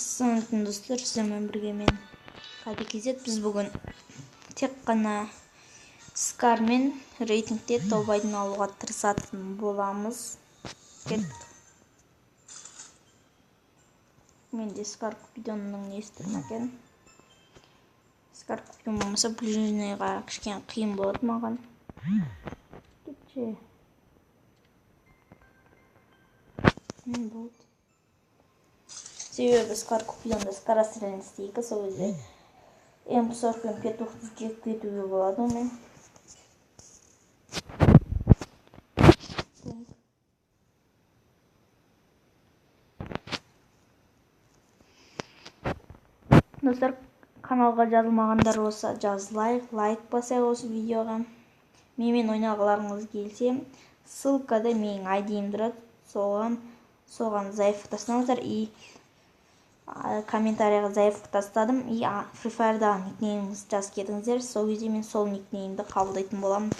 Ассалаумағалейкум достар, сіздермен бірге мен KBKZ. Біз бүгін тек қана Скар мен рейтингте тобайдың алуға тырысатын боламыз. Кеттік. Менде Скар Купидонның несі тұр ма екен? Скар Купидон болмаса Ближнойға кішкене қиын болады маған. Кетші. Болды. Себебі Скар Купидонда скорострельный стейкі, сол кезде М40 пен П9 жек кетуге болады онымен. Достар, каналға жазылмағандар болса жазылайық, лайк басайық осы видеоға. Менімен ойнағыларыңыз келсе, ссылкада менің айдиім тұрады, соған заявка тастаңыздар. И комментарияға заявка тастадым. И Free Fire'дағы никнейміңізді жазып кетіңіздер. Сол кезде мен сол никнеймді қабылдайтын боламын.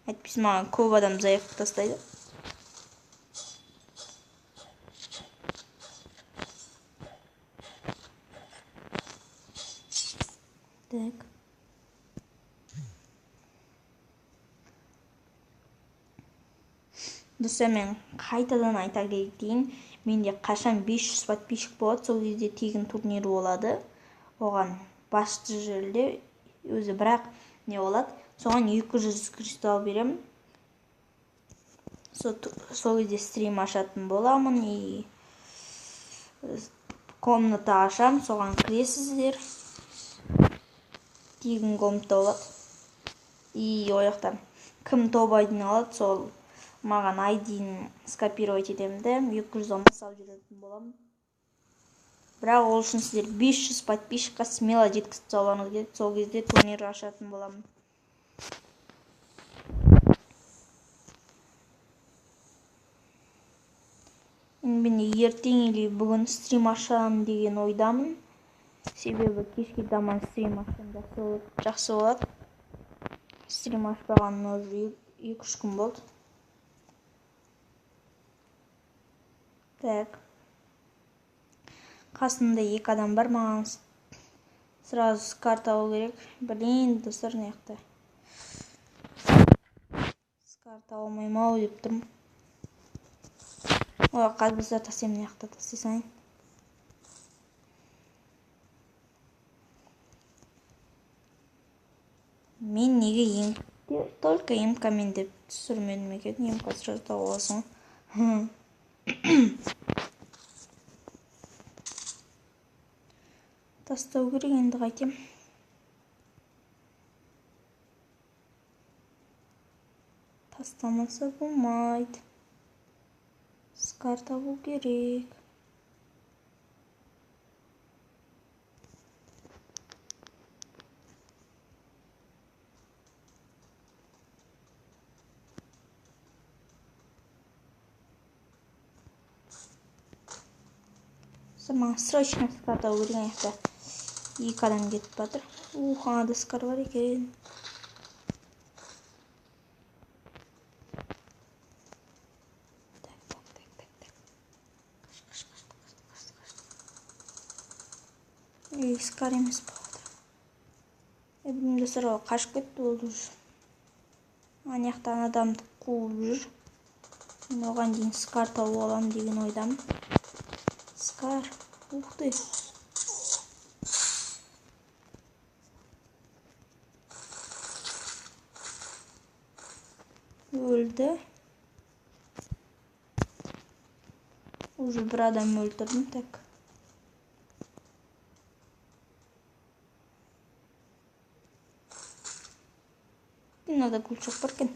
Әйтпесе маған көп адам заявка тастайды. Так. Достар, мен қайтадан айта кетейін. Менде қашан 500 подписчик болады, сол кезде тегін турнир болады. Оған басты жерде өзі бірақ не болады. Соған 200 кристалл берем. Сол кезде стрим ашатын боламын и комната ашам, соған кіресіздер. Тегін комната болады. И ояқтан кім тобайдың алады, сол маған айдиін скопировать етемді, 200 салып жүретін боламын. Бірақ ол үшін сіздер 500 подписчикқа смело жеткізіп салуыңыз керек, сол кезде турнир ашатын боламын. Мен ертең или бүгін стрим ашамын деген ойдамын. Себебі кешке таман стрим ашсам жақсы болады. Стрим ашпағаным уже 2-3 күн болды. Так. Қасымда 2 адам бар, маған сразу Скар табу керек. Блин, достар, неяқта. Скар таба алмаймау деп тұрмын. Қазір тасем неяқта тастасайын. Мен неге только емкамен деп түсірмедім екен. Емка сразу тауып аласың. Тастау керек, енді қайтем. Тастамаса болмайды. Скар табу керек. Маған срочно Скар табу керек аяқта. 2 адам кетіп батыр. Анада Скар бар екен. Скар емес бағыда. Білмеймін достар, ол қашып кетті ол жүр. Аяқтан адамды қуып жүр. Мен оған дейін Скар тауып аламын деген ойдамын. Скар, ух ты. Өлді. Уже бір адам өлтірдім, так. Мынада гүлшоқ бар екен.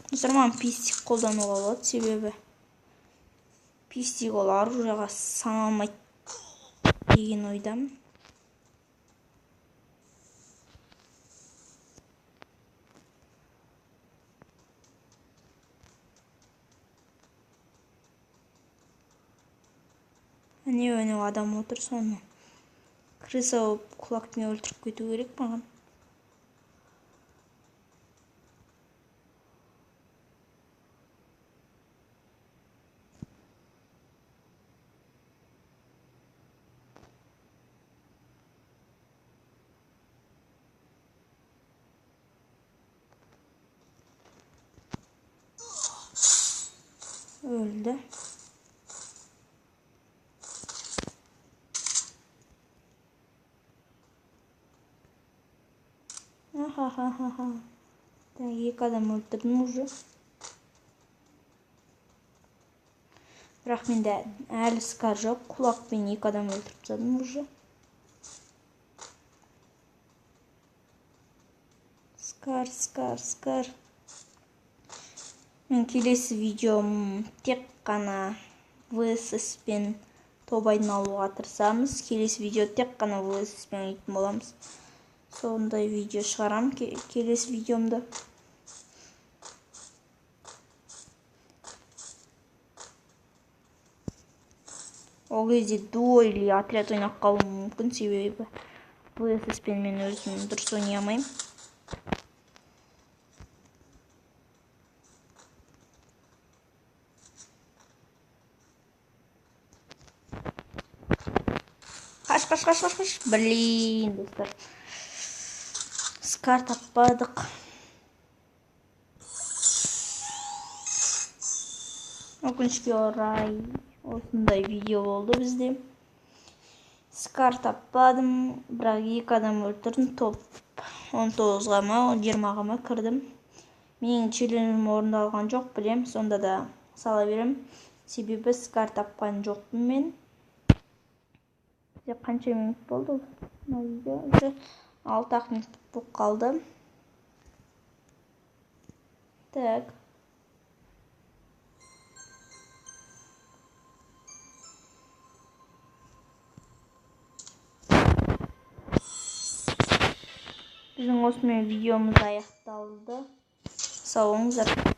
Достар, маған пистик қолдануға болады, себебі пистик ол оружиеға саналмайды деген ойдамын. Әне адам отыр, соны крыса болып құлақпен өлтіріп кету керек маған. Öldü. Ahahaha. İlk adam öldürdüm уже. Бірақ менде әлі скар жоқ. Құлақпен 2 адам өлтіріп тастадым уже. Скар. Мен келесі видеом тек қана VSS пен тобайдын алуға тырысамыз. Келесі видео тек қана VSS пен ойнайтын боламыз. Сондай видео шығарам келесі видеомда. Ол кезде дуо или отряд ойнап қалуым мүмкін, себебі VSS пен мен өзім дұрыс ойнай алмаймын. Қаш. Блин, достар. Скар таппадық. Өкінішке орай осындай видео болды бізде. Скар таппадым, бірақ 2 адам өлтірдім. Топ 19-ға ма, 20-ға ма кірдім. Менің челленджім орындалған жоқ, білем. Сонда да сала берем. Себебі скар тапқан жоқпын мен. Қанша минут болды? Уже 6 минут болып қалды. Так. Біздің осымен видеомыз аяқталды. Сау болыңыздар.